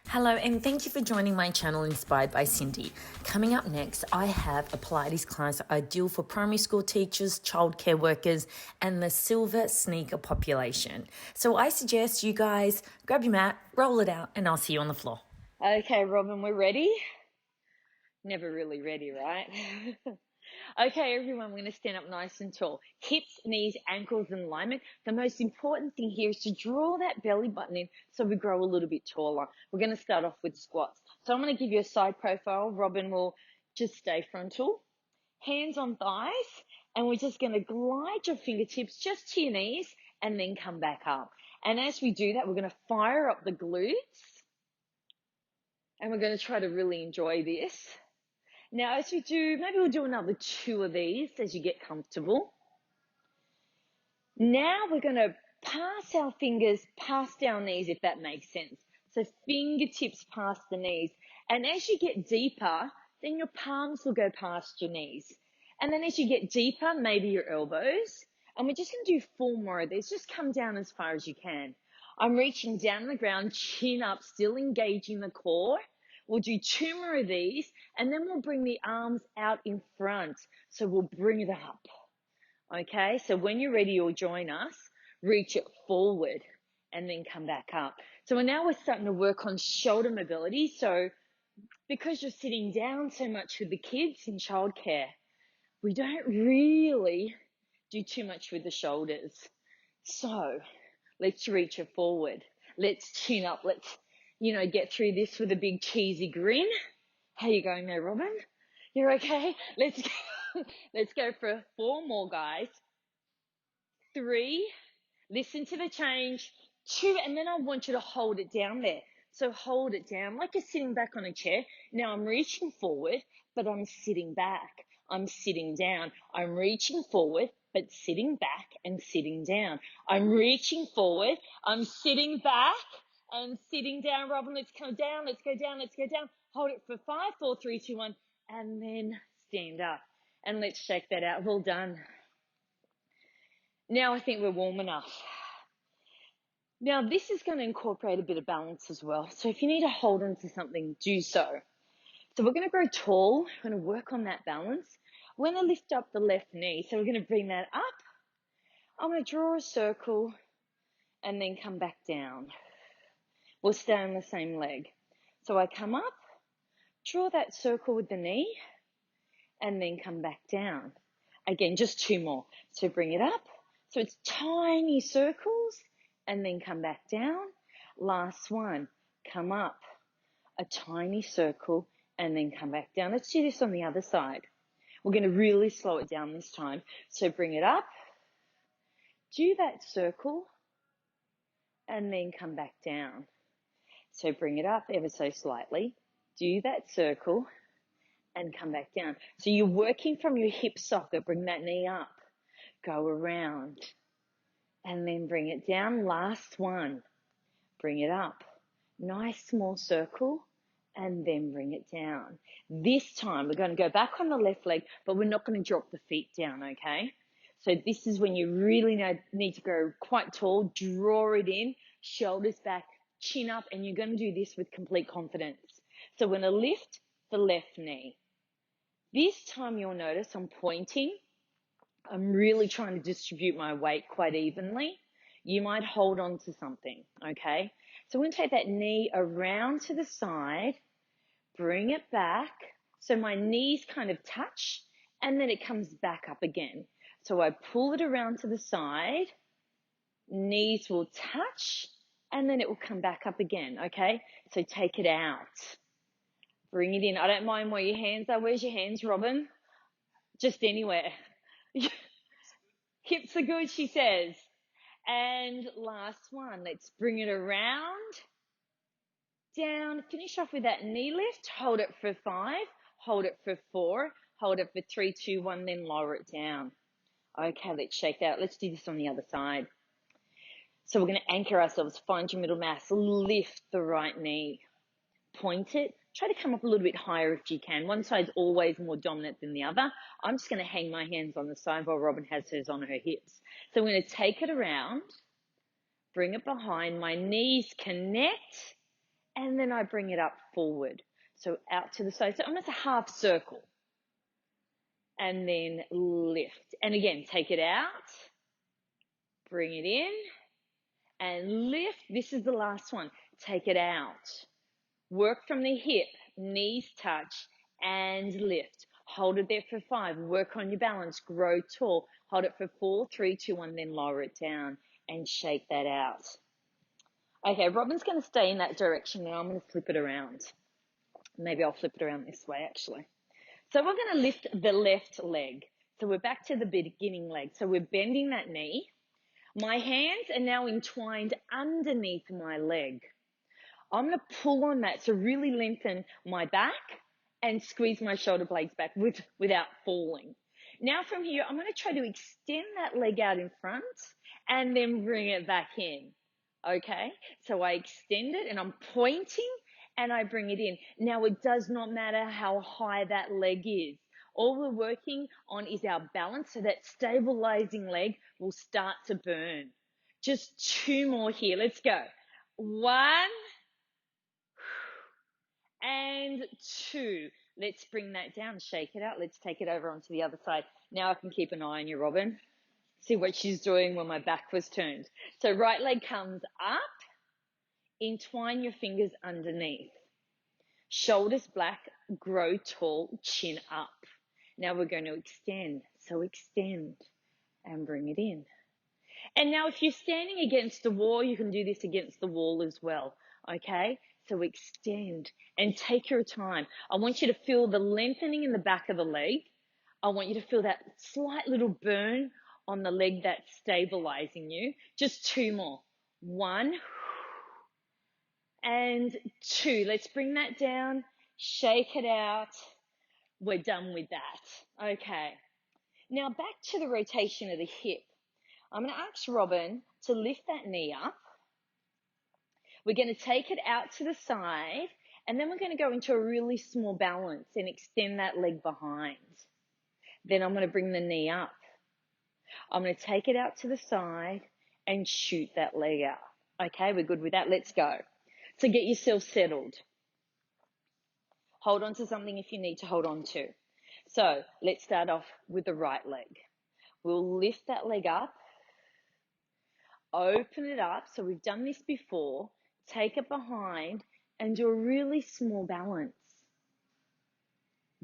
Hello and thank you for joining my channel Inspired by Cyndi. Coming up next, I have a Pilates class ideal for primary school teachers, childcare workers, and the silver sneaker population. So I suggest you guys grab your mat, roll it out, and I'll see you on the floor. Okay, Robyn, we're ready? Never really ready, right? Okay, everyone, we're going to stand up nice and tall. Hips, knees, ankles in alignment. The most important thing here is to draw that belly button in so we grow a little bit taller. We're going to start off with squats. So I'm going to give you a side profile. Robyn will just stay frontal. Hands on thighs. And we're just going to glide your fingertips just to your knees and then come back up. And as we do that, we're going to fire up the glutes. And we're going to try to really enjoy this. Now, as we do, maybe we'll do another 2 of these as you get comfortable. Now we're going to pass our fingers past our knees, if that makes sense. So fingertips past the knees. And as you get deeper, then your palms will go past your knees. And then as you get deeper, maybe your elbows. And we're just going to do 4 more of these. Just come down as far as you can. I'm reaching down the ground, chin up, still engaging the core. We'll do 2 more of these, and then we'll bring the arms out in front. So we'll bring it up. Okay, so when you're ready, you'll join us. Reach it forward and then come back up. So now we're starting to work on shoulder mobility. So because you're sitting down so much with the kids in childcare, we don't really do too much with the shoulders. So let's reach it forward. Let's chin up. Let's, get through this with a big cheesy grin. How you going there, Robyn? You're okay? Let's go for 4 more, guys. 3, listen to the change. 2, and then I want you to hold it down there. So hold it down like you're sitting back on a chair. Now I'm reaching forward, but I'm sitting back. I'm sitting down. I'm reaching forward, but sitting back and sitting down. I'm reaching forward. I'm sitting back and sitting down. Robyn, let's come down. Let's go down. Let's go down. Hold it for 5, 4, 3, 2, 1, and then stand up. And let's shake that out. Well done. Now I think we're warm enough. Now this is going to incorporate a bit of balance as well. So if you need to hold on to something, do so. So we're going to grow tall. We're going to work on that balance. We're going to lift up the left knee. So we're going to bring that up. I'm going to draw a circle and then come back down. We'll stay on the same leg. So I come up, draw that circle with the knee, and then come back down. Again, just 2 more. So bring it up. So it's tiny circles and then come back down. Last one, come up, a tiny circle and then come back down. Let's do this on the other side. We're going to really slow it down this time. So bring it up, do that circle and then come back down. So bring it up ever so slightly, do that circle and come back down. So you're working from your hip socket. Bring that knee up, go around and then bring it down. Last one, bring it up, nice small circle and then bring it down. This time we're going to go back on the left leg, but we're not going to drop the feet down, okay? So this is when you really need to go quite tall, draw it in, shoulders back, chin up, and you're going to do this with complete confidence. So we're going to lift the left knee. This time you'll notice I'm pointing. I'm really trying to distribute my weight quite evenly. You might hold on to something, okay? So we're going to take that knee around to the side, bring it back. So my knees kind of touch and then it comes back up again. So I pull it around to the side, knees will touch and then it will come back up again, okay? So take it out. Bring it in. I don't mind where your hands are. Where's your hands, Robyn? Just anywhere. Hips are good, she says. And last one, let's bring it around, down, finish off with that knee lift, hold it for 5, hold it for 4, hold it for 3, 2, 1, then lower it down. Okay, let's shake that out. Let's do this on the other side. So we're going to anchor ourselves, find your middle mass, lift the right knee, point it, try to come up a little bit higher if you can. One side's always more dominant than the other. I'm just going to hang my hands on the side while Robyn has hers on her hips. So I'm going to take it around, bring it behind, my knees connect, and then I bring it up forward. So out to the side, so almost a half circle. And then lift. And again, take it out, bring it in, and lift. This is the last one. Take it out. Work from the hip, knees touch, and lift. Hold it there for 5. Work on your balance. Grow tall. Hold it for 4, 3, 2, 1, then lower it down and shake that out. Okay, Robyn's going to stay in that direction now. I'm going to flip it around. Maybe I'll flip it around this way, actually. So we're going to lift the left leg. So we're back to the beginning leg. So we're bending that knee. My hands are now entwined underneath my leg. I'm going to pull on that, so really lengthen my back and squeeze my shoulder blades back without falling. Now from here, I'm going to try to extend that leg out in front and then bring it back in. Okay, so I extend it and I'm pointing and I bring it in. Now it does not matter how high that leg is. All we're working on is our balance, so that stabilizing leg will start to burn. Just 2 more here. Let's go. 1 and 2. Let's bring that down, shake it out. Let's take it over onto the other side. Now I can keep an eye on you, Robyn. See what she's doing when my back was turned. So right leg comes up, entwine your fingers underneath. Shoulders back, grow tall, chin up. Now we're going to extend. So extend and bring it in. And now if you're standing against the wall, you can do this against the wall as well. Okay? So extend and take your time. I want you to feel the lengthening in the back of the leg. I want you to feel that slight little burn on the leg that's stabilizing you. Just 2 more. 1 and 2. Let's bring that down. Shake it out. We're done with that. Okay. Now back to the rotation of the hip. I'm going to ask Robyn to lift that knee up. We're going to take it out to the side, and then we're going to go into a really small balance and extend that leg behind. Then I'm going to bring the knee up. I'm going to take it out to the side and shoot that leg out. Okay, we're good with that. Let's go. So get yourself settled. Hold on to something if you need to hold on to. So let's start off with the right leg. We'll lift that leg up, open it up. So we've done this before. Take it behind and do a really small balance.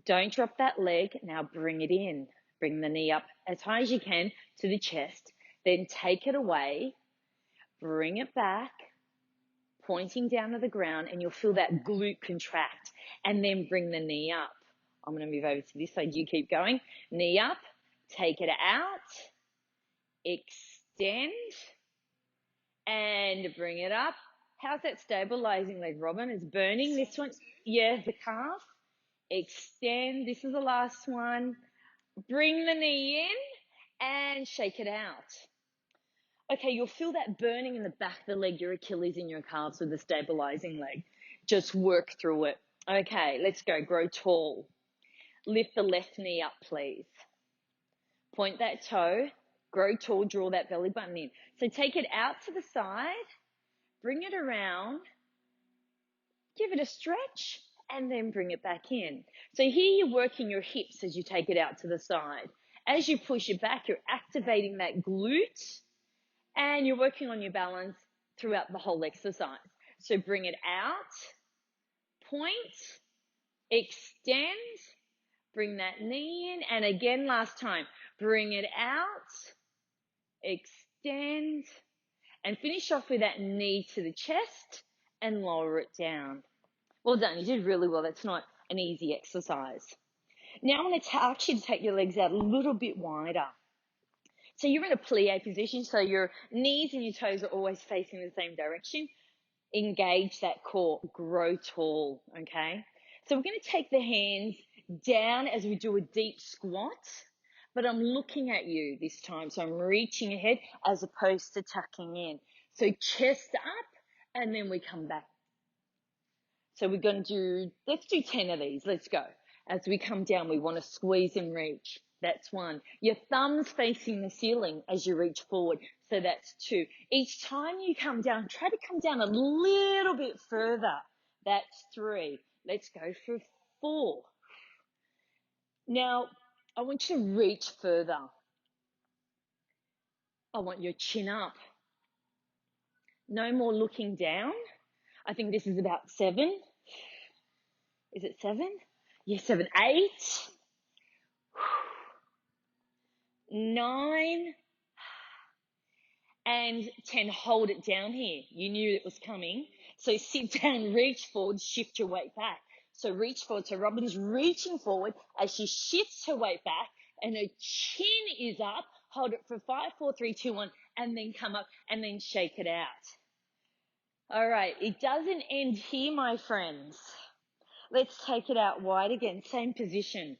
Don't drop that leg. Now bring it in. Bring the knee up as high as you can to the chest. Then take it away. Bring it back, pointing down to the ground, and you'll feel that glute contract. And then bring the knee up. I'm going to move over to this side. You keep going. Knee up. Take it out. Extend. And bring it up. How's that stabilizing leg, Robyn? It's burning. This one, yeah, the calf. Extend. This is the last one. Bring the knee in and shake it out. Okay, you'll feel that burning in the back of the leg, your Achilles and your calves with the stabilizing leg. Just work through it. Okay, let's go. Grow tall. Lift the left knee up, please. Point that toe. Grow tall. Draw that belly button in. So take it out to the side. Bring it around. Give it a stretch. And then bring it back in. So here you're working your hips as you take it out to the side. As you push it back, you're activating that glute. And you're working on your balance throughout the whole exercise. So bring it out, point, extend, bring that knee in, and again last time, bring it out, extend, and finish off with that knee to the chest and lower it down. Well done, you did really well. That's not an easy exercise. Now I'm going to ask you to take your legs out a little bit wider. So you're in a plie position, so your knees and your toes are always facing the same direction. Engage that core, grow tall, okay? So we're going to take the hands down as we do a deep squat, but I'm looking at you this time, so I'm reaching ahead as opposed to tucking in. So chest up, and then we come back. So we're going to do, let's do 10 of these, let's go. As we come down, we want to squeeze and reach. That's 1. Your thumbs facing the ceiling as you reach forward. So that's 2. Each time you come down, try to come down a little bit further. That's 3. Let's go for 4. Now, I want you to reach further. I want your chin up. No more looking down. I think this is about 7. Is it 7? Yes, 7. 8. 9. And 10. Hold it down here. You knew it was coming. So sit down, reach forward, shift your weight back. So reach forward. So Robyn's reaching forward as she shifts her weight back and her chin is up. Hold it for 5, 4, 3, 2, 1, and then come up and then shake it out. All right. It doesn't end here, my friends. Let's take it out wide again. Same position.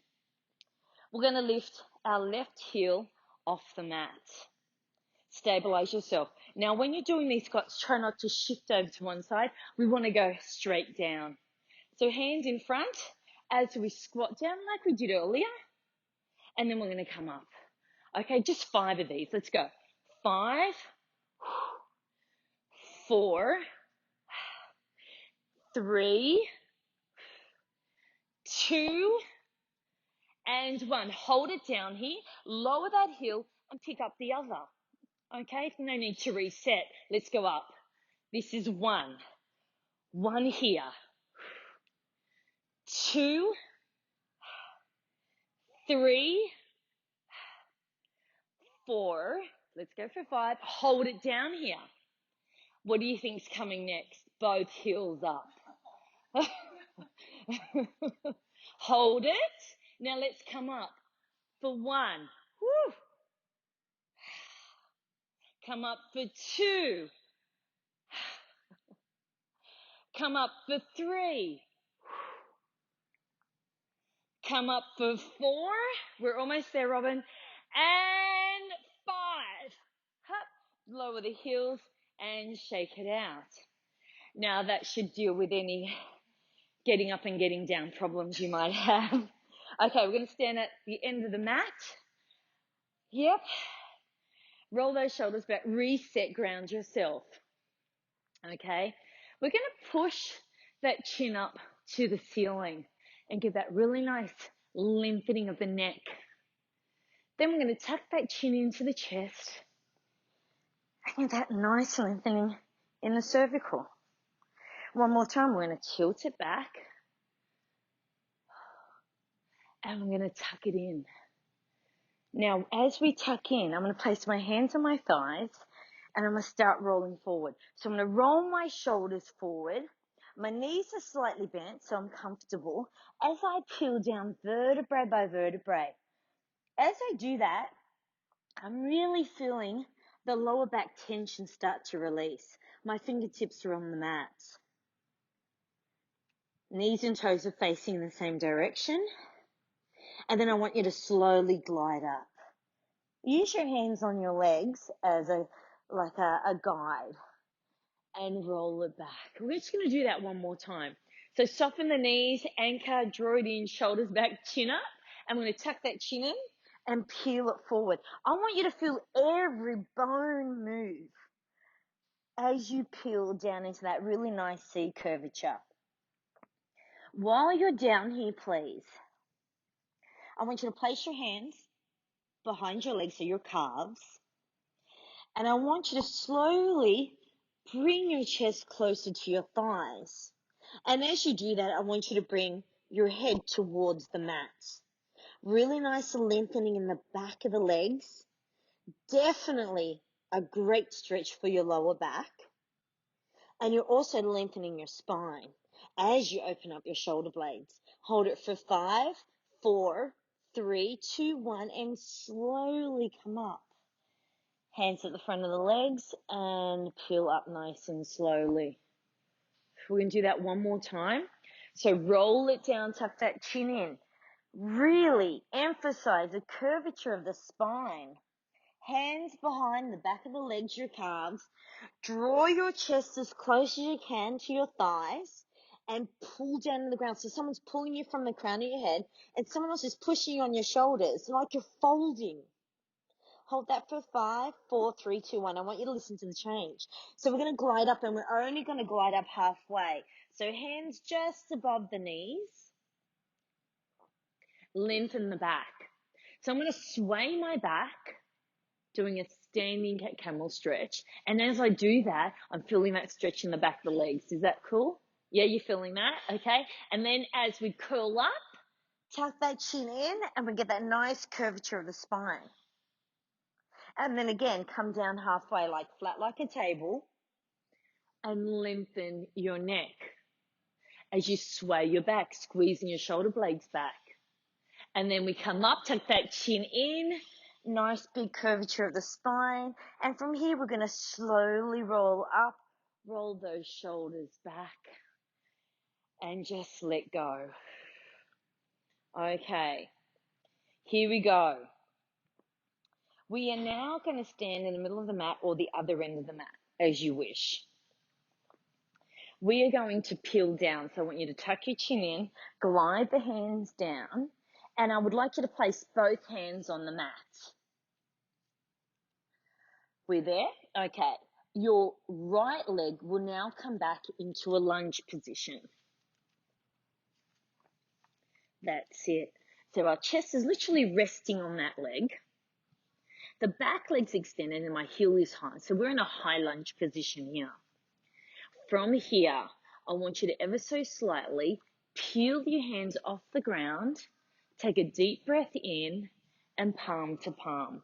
We're going to lift our left heel off the mat. Stabilize yourself. Now, when you're doing these squats, try not to shift over to one side. We want to go straight down. So hands in front as we squat down like we did earlier. And then we're going to come up. Okay, just 5 of these. Let's go. 5, 4, 3, 2, and 1. Hold it down here. Lower that heel and pick up the other. Okay, no need to reset. Let's go up. This is 1. 1 here. 2, 3, 4. Let's go for 5. Hold it down here. What do you think's coming next? Both heels up. Hold it. Now let's come up for 1. Woo. Come up for 2. Come up for 3. Come up for 4. We're almost there, Robyn. And 5. Hup. Lower the heels and shake it out. Now that should deal with any getting up and getting down problems you might have. Okay, we're going to stand at the end of the mat. Yep. Roll those shoulders back. Reset, ground yourself. Okay. We're going to push that chin up to the ceiling and give that really nice lengthening of the neck. Then we're going to tuck that chin into the chest and give that nice lengthening in the cervical. One more time, we're going to tilt it back and we're going to tuck it in. Now, as we tuck in, I'm going to place my hands on my thighs and I'm going to start rolling forward. So I'm going to roll my shoulders forward. My knees are slightly bent, so I'm comfortable as I peel down vertebrae by vertebrae. As I do that, I'm really feeling the lower back tension start to release. My fingertips are on the mat. Knees and toes are facing in the same direction. And then I want you to slowly glide up. Use your hands on your legs as a guide and roll it back. We're just going to do that one more time. So soften the knees, anchor, draw it in, shoulders back, chin up. I'm going to tuck that chin in and peel it forward. I want you to feel every bone move as you peel down into that really nice C curvature. While you're down here, please, I want you to place your hands behind your legs, so your calves. And I want you to slowly bring your chest closer to your thighs. And as you do that, I want you to bring your head towards the mat. Really nice lengthening in the back of the legs. Definitely a great stretch for your lower back. And you're also lengthening your spine as you open up your shoulder blades. Hold it for 5, 4, 3, 2, 1, and slowly come up. Hands at the front of the legs and peel up nice and slowly. We're going to do that one more time. So roll it down, tuck that chin in. Really emphasize the curvature of the spine. Hands behind the back of the legs, your calves. Draw your chest as close as you can to your thighs and pull down to the ground. So someone's pulling you from the crown of your head and someone else is pushing you on your shoulders like you're folding. Hold that for 5, 4, 3, 2, 1. I want you to listen to the change. So we're going to glide up and we're only going to glide up halfway. So hands just above the knees, lengthen the back. So I'm going to sway my back, doing a standing camel stretch. And as I do that, I'm feeling that stretch in the back of the legs. Is that cool? Yeah, you're feeling that? Okay. And then as we curl up, tuck that chin in and we get that nice curvature of the spine. And then again, come down halfway, like flat like a table, and lengthen your neck as you sway your back, squeezing your shoulder blades back. And then we come up, tuck that chin in, nice big curvature of the spine. And from here, we're going to slowly roll up, roll those shoulders back, and just let go. Okay, here we go. We are now going to stand in the middle of the mat or the other end of the mat, as you wish. We are going to peel down. So I want you to tuck your chin in, glide the hands down, and I would like you to place both hands on the mat. We're there? Okay. Your right leg will now come back into a lunge position. That's it. So our chest is literally resting on that leg. The back leg's extended and my heel is high. So we're in a high lunge position here. From here, I want you to ever so slightly peel your hands off the ground, take a deep breath in, and palm to palm.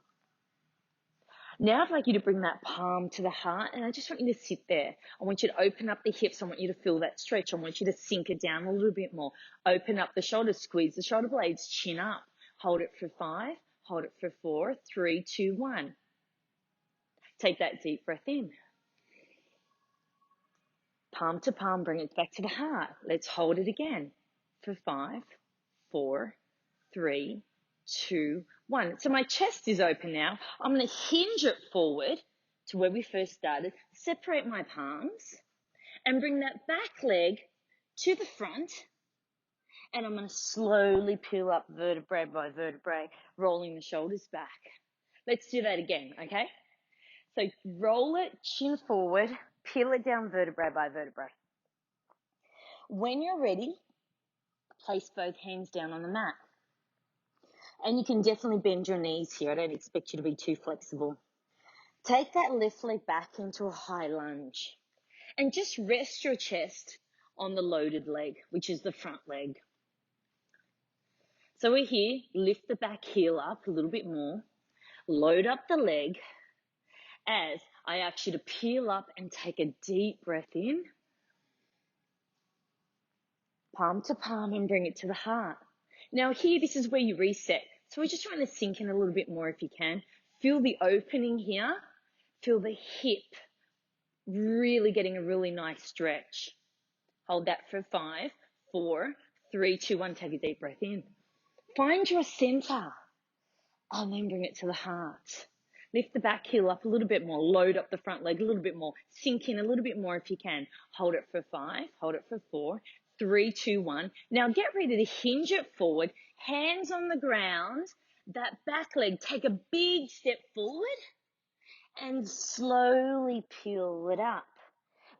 Now I'd like you to bring that palm to the heart, and I just want you to sit there. I want you to open up the hips. I want you to feel that stretch. I want you to sink it down a little bit more. Open up the shoulders, squeeze the shoulder blades, chin up. Hold it for 5, hold it for 4, 3, 2, 1. Take that deep breath in. Palm to palm, bring it back to the heart. Let's hold it again for 5, 4, 3, 2, 1. So my chest is open now. I'm going to hinge it forward to where we first started, separate my palms, and bring that back leg to the front. And I'm going to slowly peel up vertebrae by vertebrae, rolling the shoulders back. Let's do that again, okay? So roll it, chin forward, peel it down vertebrae by vertebrae. When you're ready, place both hands down on the mat. And you can definitely bend your knees here. I don't expect you to be too flexible. Take that left leg back into a high lunge. And just rest your chest on the loaded leg, which is the front leg. So we're here, lift the back heel up a little bit more. Load up the leg as I ask you to peel up and take a deep breath in. Palm to palm and bring it to the heart. Now here, this is where you reset. So we're just trying to sink in a little bit more if you can. Feel the opening here. Feel the hip really getting a really nice stretch. Hold that for 5, 4, 3, 2, 1. Take a deep breath in. Find your center and then bring it to the heart. Lift the back heel up a little bit more. Load up the front leg a little bit more. Sink in a little bit more if you can. Hold it for 5, hold it for 4, 3, 2, 1. Now get ready to hinge it forward. Hands on the ground. That back leg, take a big step forward and slowly peel it up.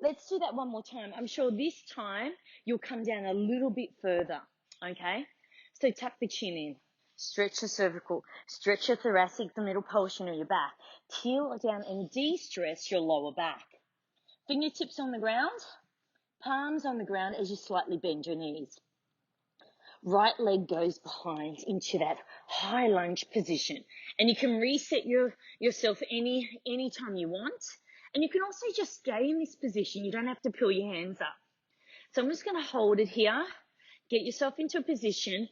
Let's do that one more time. I'm sure this time you'll come down a little bit further, okay? So tuck the chin in, stretch the cervical, stretch your thoracic, the middle portion of your back. Peel down and de-stress your lower back. Fingertips on the ground, palms on the ground as you slightly bend your knees. Right leg goes behind into that high lunge position. And you can reset yourself any time you want. And you can also just stay in this position. You don't have to pull your hands up. So I'm just going to hold it here. Get yourself into a position.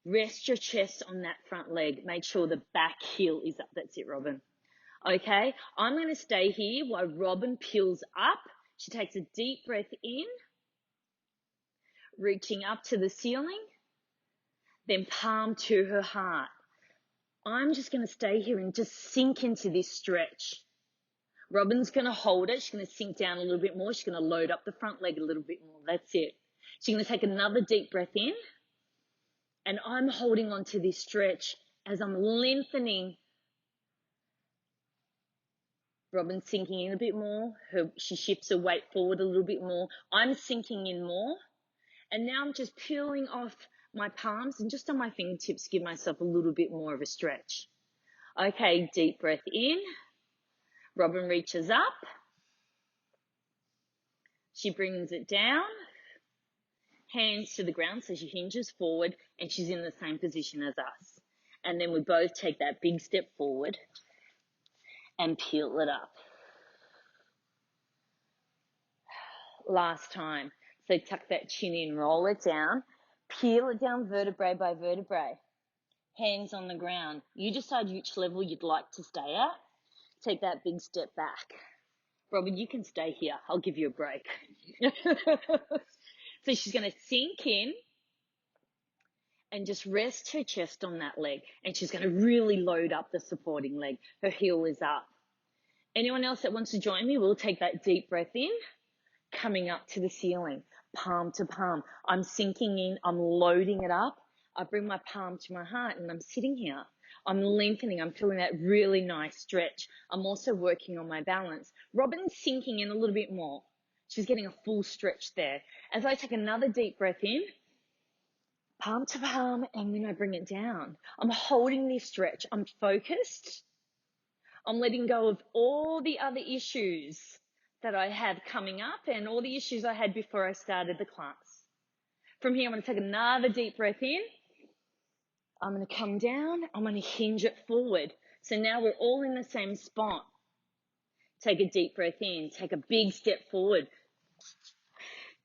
Rest your chest on that front leg. Make sure the back heel is up. That's it, Robyn. Okay, I'm going to stay here while Robyn peels up. She takes a deep breath in, reaching up to the ceiling, then palm to her heart. I'm just going to stay here and just sink into this stretch. Robyn's going to hold it. She's going to sink down a little bit more. She's going to load up the front leg a little bit more. That's it. She's going to take another deep breath in. And I'm holding on to this stretch as I'm lengthening Robyn's sinking in a bit more. She shifts her weight forward a little bit more. I'm sinking in more. And now I'm just peeling off my palms and just on my fingertips, give myself a little bit more of a stretch. Okay, deep breath in. Robyn reaches up. She brings it down. Hands to the ground, so she hinges forward and she's in the same position as us. And then we both take that big step forward and peel it up. Last time. So tuck that chin in, roll it down, peel it down vertebrae by vertebrae. Hands on the ground. You decide which level you'd like to stay at. Take that big step back. Robyn, you can stay here. I'll give you a break. So she's going to sink in and just rest her chest on that leg. And she's going to really load up the supporting leg. Her heel is up. Anyone else that wants to join me, we'll take that deep breath in, coming up to the ceiling, palm to palm. I'm sinking in. I'm loading it up. I bring my palm to my heart and I'm sitting here. I'm lengthening. I'm feeling that really nice stretch. I'm also working on my balance. Robyn's sinking in a little bit more. She's getting a full stretch there. As I take another deep breath in, palm to palm, and then I bring it down. I'm holding this stretch. I'm focused. I'm letting go of all the other issues that I have coming up and all the issues I had before I started the class. From here, I'm going to take another deep breath in. I'm going to come down. I'm going to hinge it forward. So now we're all in the same spot. Take a deep breath in. Take a big step forward.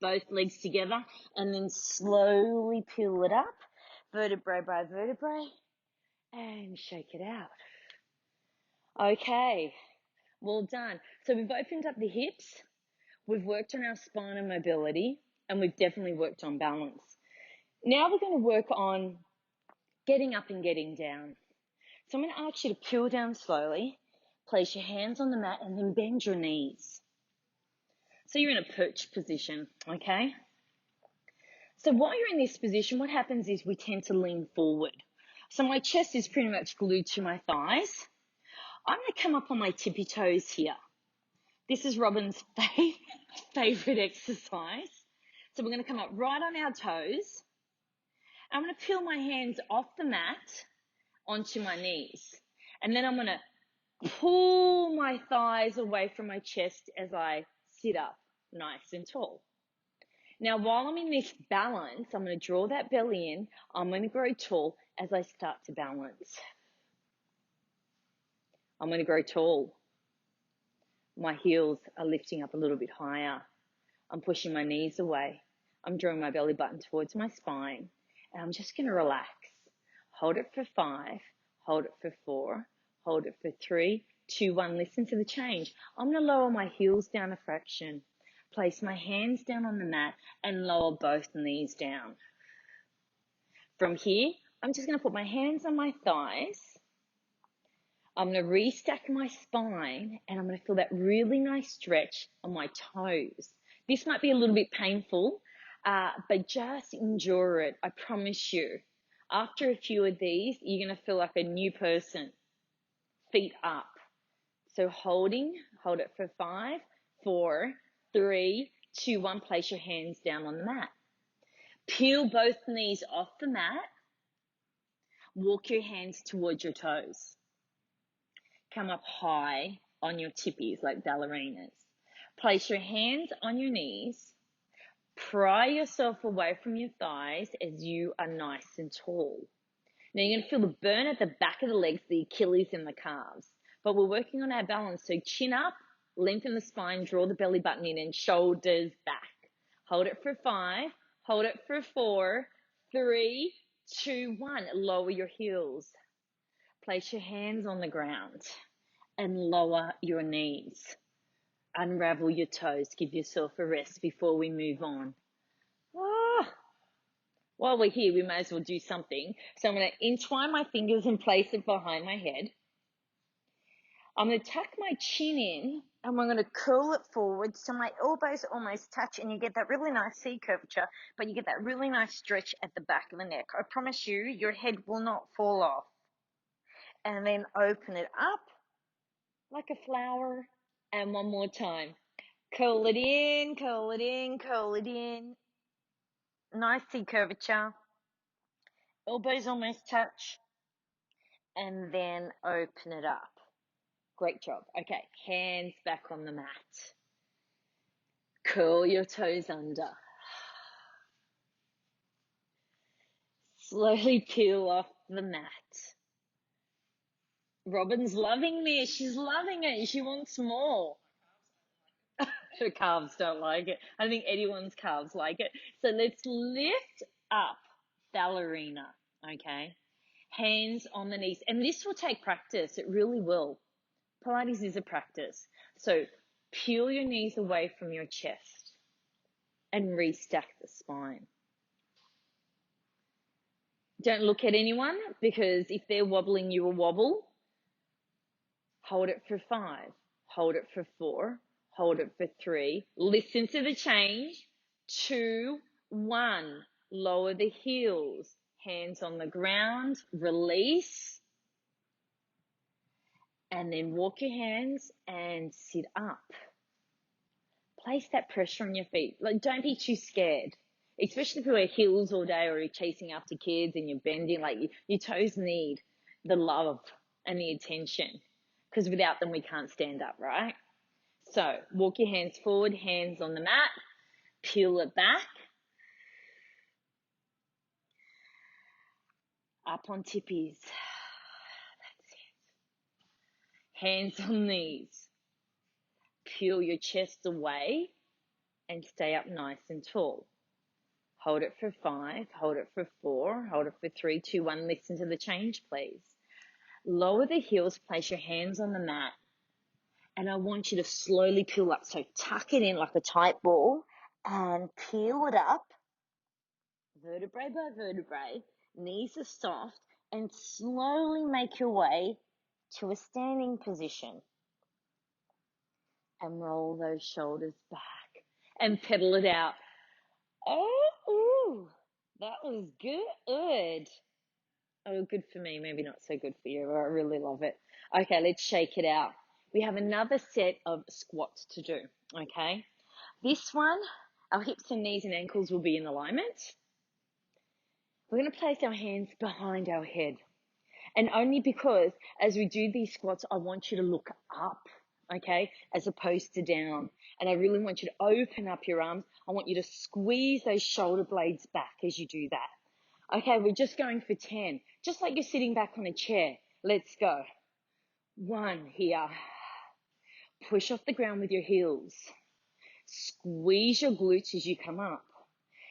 Both legs together. And then slowly peel it up. Vertebrae by vertebrae. And shake it out. Okay. Well done. So we've opened up the hips. We've worked on our spinal mobility. And we've definitely worked on balance. Now we're going to work on getting up and getting down. So I'm going to ask you to peel down slowly, place your hands on the mat, and then bend your knees. So you're in a perch position, okay? So while you're in this position, what happens is we tend to lean forward. So my chest is pretty much glued to my thighs. I'm going to come up on my tippy toes here. This is Robyn's favorite exercise. So we're going to come up right on our toes. I'm going to peel my hands off the mat onto my knees. And then I'm going to pull my thighs away from my chest as I sit up nice and tall. Now, while I'm in this balance, I'm going to draw that belly in. I'm going to grow tall as I start to balance. I'm going to grow tall. My heels are lifting up a little bit higher. I'm pushing my knees away. I'm drawing my belly button towards my spine. And I'm just going to relax. Hold it for 5. Hold it for 4. Hold it for 3, 2, 1. Listen to the change. I'm going to lower my heels down a fraction. Place my hands down on the mat and lower both knees down. From here, I'm just going to put my hands on my thighs. I'm going to restack my spine and I'm going to feel that really nice stretch on my toes. This might be a little bit painful, but just endure it. I promise you. After a few of these, you're going to feel like a new person. Feet up. So hold it for 5, 4, 3, 2, 1. Place your hands down on the mat. Peel both knees off the mat. Walk your hands towards your toes. Come up high on your tippies like ballerinas. Place your hands on your knees. Pry yourself away from your thighs as you are nice and tall. Now you're going to feel the burn at the back of the legs, the Achilles and the calves. But we're working on our balance. So chin up, lengthen the spine, draw the belly button in and shoulders back. Hold it for 5. Hold it for 4, 3, 2, 1. Lower your heels. Place your hands on the ground and lower your knees. Unravel your toes. Give yourself a rest before we move on. While we're here, we may as well do something. So I'm going to entwine my fingers and place it behind my head. I'm going to tuck my chin in and I'm going to curl it forward so my elbows almost touch and you get that really nice C curvature, but you get that really nice stretch at the back of the neck. I promise you, your head will not fall off. And then open it up like a flower And one more time. Curl it in, curl it in, curl it in. Nice C curvature. Elbows almost touch. And then open it up. Great job. Okay, hands back on the mat. Curl your toes under. Slowly peel off the mat. Robyn's loving this. She's loving it. She wants more. Her calves don't like it. I think anyone's calves like it. So let's lift up ballerina, okay? Hands on the knees. And this will take practice. It really will. Pilates is a practice. So peel your knees away from your chest and restack the spine. Don't look at anyone, because if they're wobbling, you will wobble. Hold it for 5. Hold it for 4. Hold it for 3. Listen to the change. 2, 1. Lower the heels. Hands on the ground. Release. And then walk your hands and sit up. Place that pressure on your feet. Like, don't be too scared. Especially if you wear heels all day or you're chasing after kids and you're bending. Like, your toes need the love and the attention. Because without them, we can't stand up, right? So walk your hands forward, hands on the mat, peel it back, up on tippies. That's it. Hands on knees. Peel your chest away and stay up nice and tall. Hold it for 5, hold it for 4, hold it for 3, 2, 1. Listen to the change, please. Lower the heels, place your hands on the mat, and I want you to slowly peel up. So tuck it in like a tight ball and peel it up, vertebrae by vertebrae. Knees are soft, and slowly make your way to a standing position. And roll those shoulders back and pedal it out. Oh, ooh, that was good. Oh, good for me, maybe not so good for you. I really love it. Okay, let's shake it out. We have another set of squats to do, okay? This one, our hips and knees and ankles will be in alignment. We're going to place our hands behind our head. And only because as we do these squats, I want you to look up, okay, as opposed to down. And I really want you to open up your arms. I want you to squeeze those shoulder blades back as you do that. Okay, we're just going for 10. Just like you're sitting back on a chair. Let's go. 1 here. Push off the ground with your heels. Squeeze your glutes as you come up.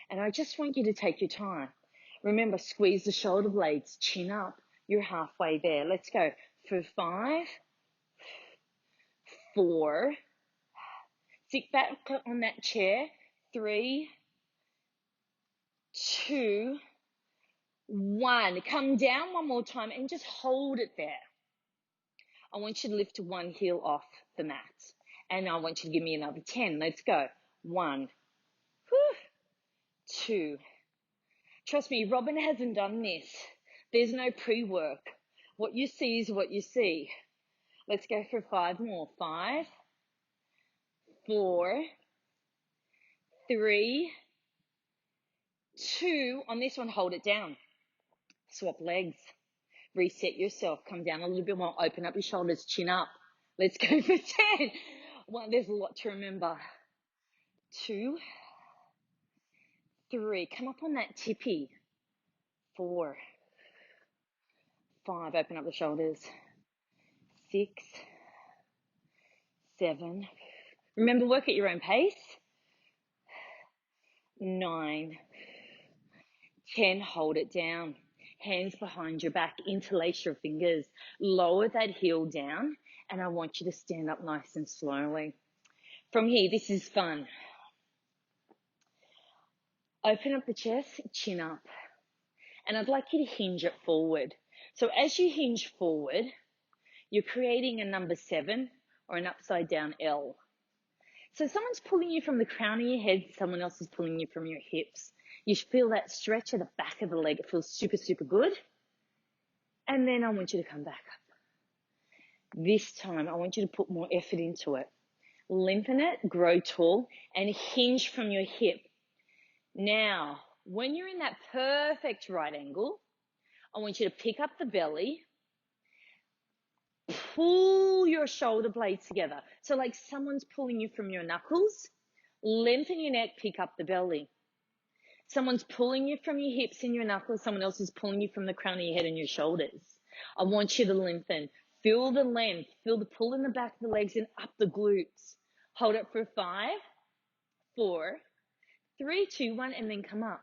And I just want you to take your time. Remember, squeeze the shoulder blades, chin up. You're halfway there. Let's go for 5, 4. Sit back on that chair. 3, 2, 1. Come down one more time and just hold it there. I want you to lift one heel off the mat. And I want you to give me another 10. Let's go. 1, 2. Trust me, Robyn hasn't done this. There's no pre-work. What you see is what you see. Let's go for 5 more. 5, 4, 3, 2. On this one, hold it down. Swap legs. Reset yourself. Come down a little bit more. Open up your shoulders. Chin up. Let's go for 10. 1. There's a lot to remember. 2, 3. Come up on that tippy. 4, 5. Open up the shoulders. 6, 7. Remember, work at your own pace. 9, 10. Hold it down. Hands behind your back. Interlace your fingers. Lower that heel down. And I want you to stand up nice and slowly. From here, this is fun. Open up the chest, chin up. And I'd like you to hinge it forward. So as you hinge forward, you're creating a number 7 or an upside down L. So someone's pulling you from the crown of your head, someone else is pulling you from your hips. You feel that stretch at the back of the leg. It feels super, super good. And then I want you to come back up. This time, I want you to put more effort into it. Lengthen it, grow tall, and hinge from your hip. Now, when you're in that perfect right angle, I want you to pick up the belly, pull your shoulder blades together. So like someone's pulling you from your knuckles, lengthen your neck, pick up the belly. Someone's pulling you from your hips and your knuckles. Someone else is pulling you from the crown of your head and your shoulders. I want you to lengthen. Feel the length. Feel the pull in the back of the legs and up the glutes. Hold it for 5, 4, 3, 2, 1, and then come up.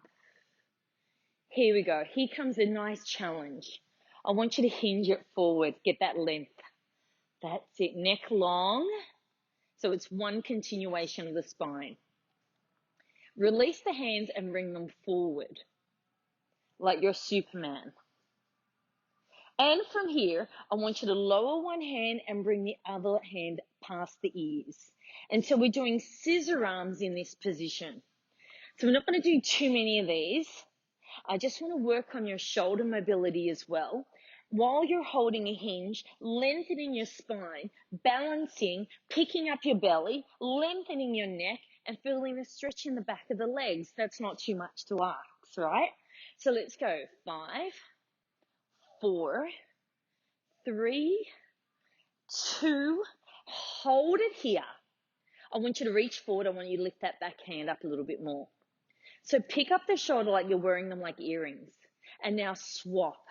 Here we go. Here comes a nice challenge. I want you to hinge it forward. Get that length. That's it. Neck long. So it's one continuation of the spine. Release the hands and bring them forward like you're Superman. And from here, I want you to lower one hand and bring the other hand past the ears. And so we're doing scissor arms in this position. So we're not going to do too many of these. I just want to work on your shoulder mobility as well. While you're holding a hinge, lengthening your spine, balancing, picking up your belly, lengthening your neck, and feeling a stretch in the back of the legs. That's not too much to ask, right? So let's go. 5, 4, 3, 2, hold it here. I want you to reach forward. I want you to lift that back hand up a little bit more. So pick up the shoulder like you're wearing them like earrings. And now swap.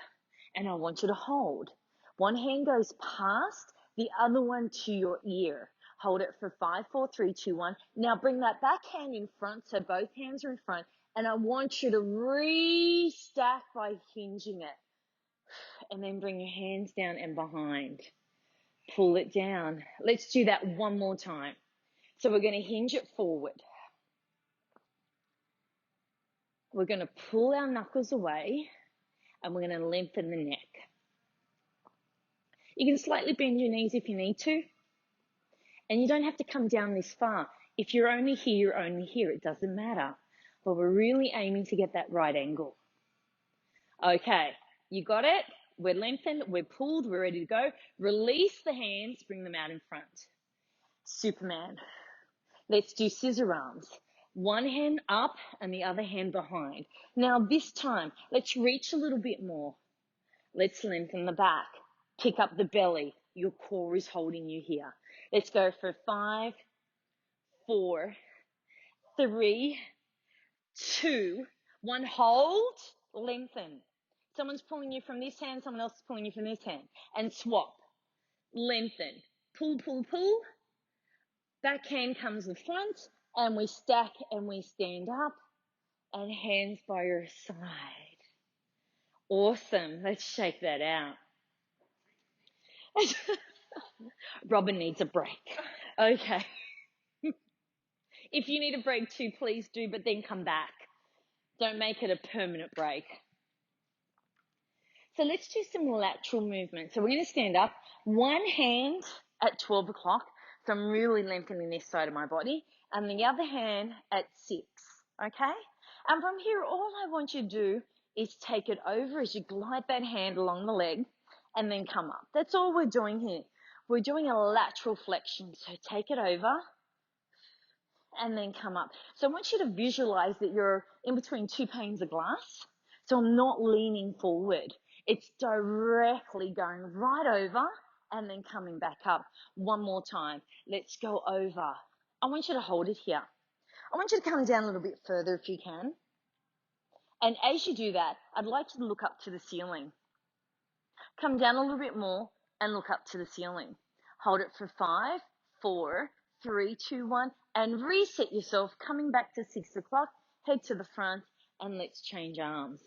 And I want you to hold. One hand goes past, the other one to your ear. Hold it for 5, 4, 3, 2, 1. Now bring that back hand in front, so both hands are in front. And I want you to restack by hinging it. And then bring your hands down and behind. Pull it down. Let's do that one more time. So we're going to hinge it forward. We're going to pull our knuckles away. And we're going to lengthen the neck. You can slightly bend your knees if you need to. And you don't have to come down this far. If you're only here, you're only here. It doesn't matter. But we're really aiming to get that right angle. Okay, you got it? We're lengthened, we're pulled, we're ready to go. Release the hands, bring them out in front. Superman. Let's do scissor arms. One hand up and the other hand behind. Now this time, let's reach a little bit more. Let's lengthen the back. Pick up the belly. Your core is holding you here. Let's go for 5, 4, 3, 2, 1. Hold, lengthen. Someone's pulling you from this hand, someone else is pulling you from this hand. And swap. Lengthen. Pull, pull, pull. Back hand comes in front, and we stack and we stand up, and hands by your side. Awesome. Let's shake that out. Robyn needs a break. Okay. If you need a break too, please do, but then come back. Don't make it a permanent break. So let's do some lateral movement. So we're going to stand up, one hand at 12 o'clock. So I'm really lengthening this side of my body. And the other hand at 6. Okay? And from here, all I want you to do is take it over as you glide that hand along the leg and then come up. That's all we're doing here. We're doing a lateral flexion. So take it over and then come up. So I want you to visualize that you're in between two panes of glass. So I'm not leaning forward. It's directly going right over and then coming back up. One more time. Let's go over. I want you to hold it here. I want you to come down a little bit further if you can. And as you do that, I'd like you to look up to the ceiling. Come down a little bit more and look up to the ceiling. Hold it for 5, 4, 3, 2, 1, and reset yourself, coming back to 6 o'clock, head to the front, and let's change arms.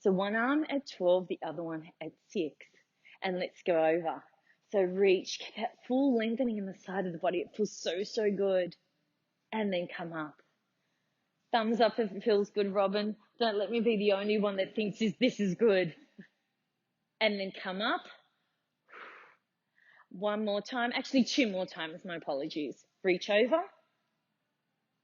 So one arm at 12, the other one at 6, and let's go over. So reach, get that full lengthening in the side of the body. It feels so, so good. And then come up. Thumbs up if it feels good, Robyn. Don't let me be the only one that thinks this is good. And then come up. One more time. Actually, 2 more times. My apologies. Reach over.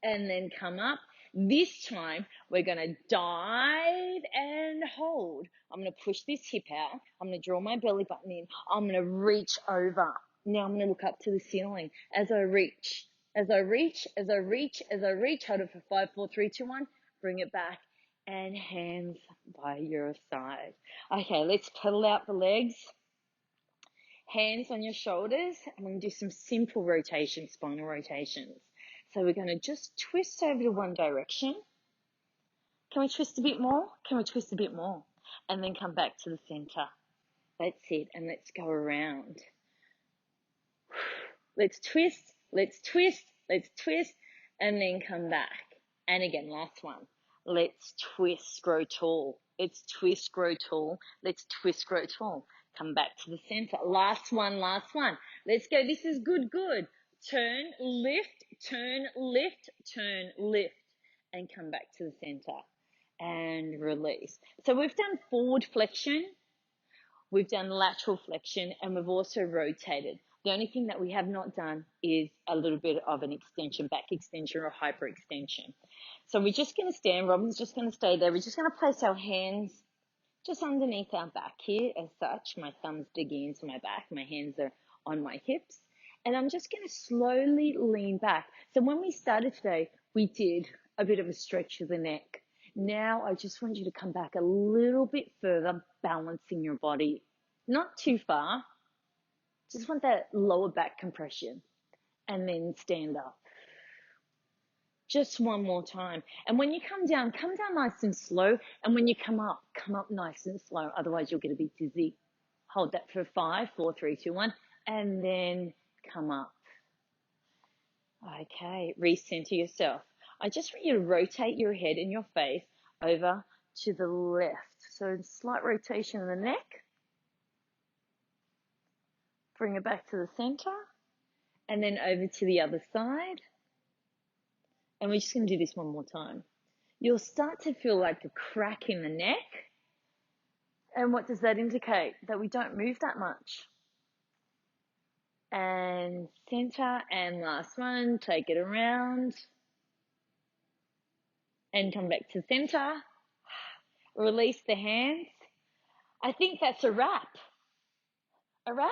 And then come up. This time, we're going to dive and hold. I'm going to push this hip out. I'm going to draw my belly button in. I'm going to reach over. Now I'm going to look up to the ceiling. As I reach As I reach, hold it for 5, 4, 3, 2, 1, bring it back, and hands by your side. Okay, let's pedal out the legs. Hands on your shoulders, and we're going to do some simple rotations, spinal rotations. So we're going to just twist over to one direction. Can we twist a bit more? Can we twist a bit more? And then come back to the center. That's it, and let's go around. Let's twist, let's twist, let's twist, and then come back. And again, last one. Let's twist, grow tall. Let's twist, grow tall. Let's twist, grow tall. Come back to the center. Last one, last one. Let's go. This is good, good. Turn, lift, turn, lift, turn, lift. And come back to the center. And release. So we've done forward flexion. We've done lateral flexion, and we've also rotated. The only thing that we have not done is a little bit of an extension, back extension or hyperextension. So we're just going to stand. Robyn's just going to stay there. We're just going to place our hands just underneath our back here as such. My thumb's digging into my back. My hands are on my hips. And I'm just going to slowly lean back. So when we started today, we did a bit of a stretch of the neck. Now I just want you to come back a little bit further, balancing your body. Not too far. Just want that lower back compression. And then stand up. Just one more time. And when you come down nice and slow. And when you come up nice and slow. Otherwise you'll get a bit dizzy. Hold that for 5, 4, 3, 2, 1. And then come up. Okay, recenter yourself. I just want you to rotate your head and your face over to the left. So slight rotation in the neck. Bring it back to the center. And then over to the other side. And we're just going to do this one more time. You'll start to feel like a crack in the neck. And what does that indicate? That we don't move that much. And center, and last one, take it around. And come back to center. Release the hands. I think that's a wrap. A wrap?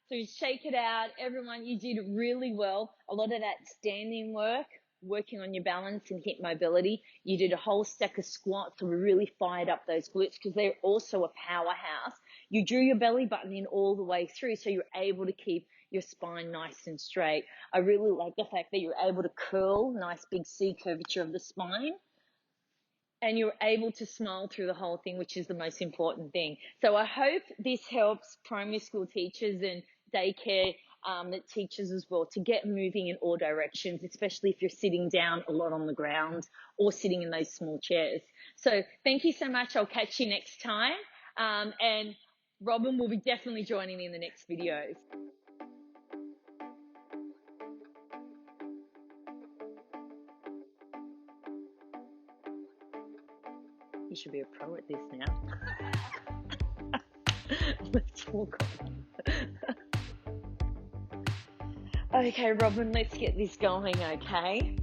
So shake it out. Everyone, you did really well. A lot of that standing work, working on your balance and hip mobility. You did a whole stack of squats, so we really fired up those glutes because they're also a powerhouse. You drew your belly button in all the way through, so you're able to keep your spine nice and straight. I really like the fact that you're able to curl, nice big C curvature of the spine. And you're able to smile through the whole thing, which is the most important thing. So I hope this helps primary school teachers and daycare teachers as well to get moving in all directions, especially if you're sitting down a lot on the ground or sitting in those small chairs. So thank you so much. I'll catch you next time. And Robyn will be definitely joining me in the next videos. You should be a pro at this now. Let's walk on. Okay, Robyn, let's get this going, okay?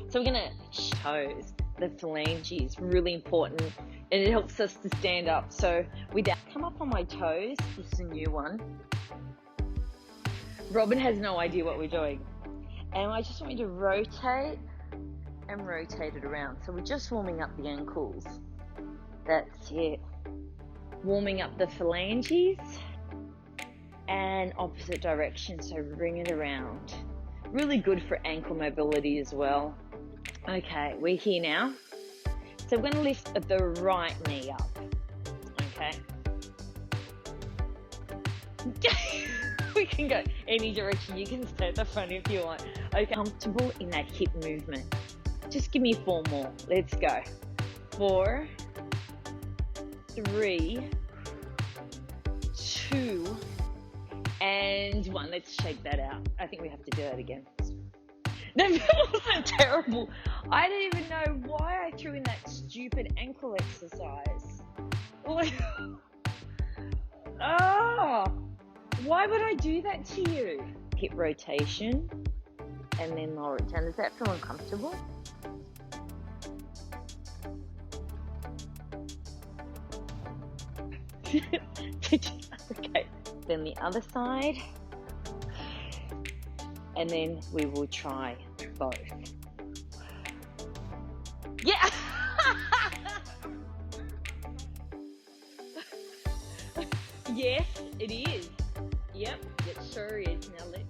So we're going to toes, the phalanges, really important. And it helps us to stand up. So without, come up on my toes. This is a new one. Robyn has no idea what we're doing. And I just want you to rotate and rotate it around. So we're just warming up the ankles. That's it. Warming up the phalanges and opposite direction. So bring it around. Really good for ankle mobility as well. Okay, we're here now. So we're going to lift the right knee up. Okay. We can go any direction. You can stay at the front if you want. Okay, comfortable in that hip movement. Just give me 4 more. Let's go. 4, 3, 2, and 1. Let's shake that out. I think we have to do that again. That wasn't terrible. I don't even know why I threw in that stupid ankle exercise. Oh, why would I do that to you? Hip rotation and then lower it down. Does that feel uncomfortable? Okay, then the other side. and then we will try both. Yeah. Yes, it is. Yep, it sure is. Now let's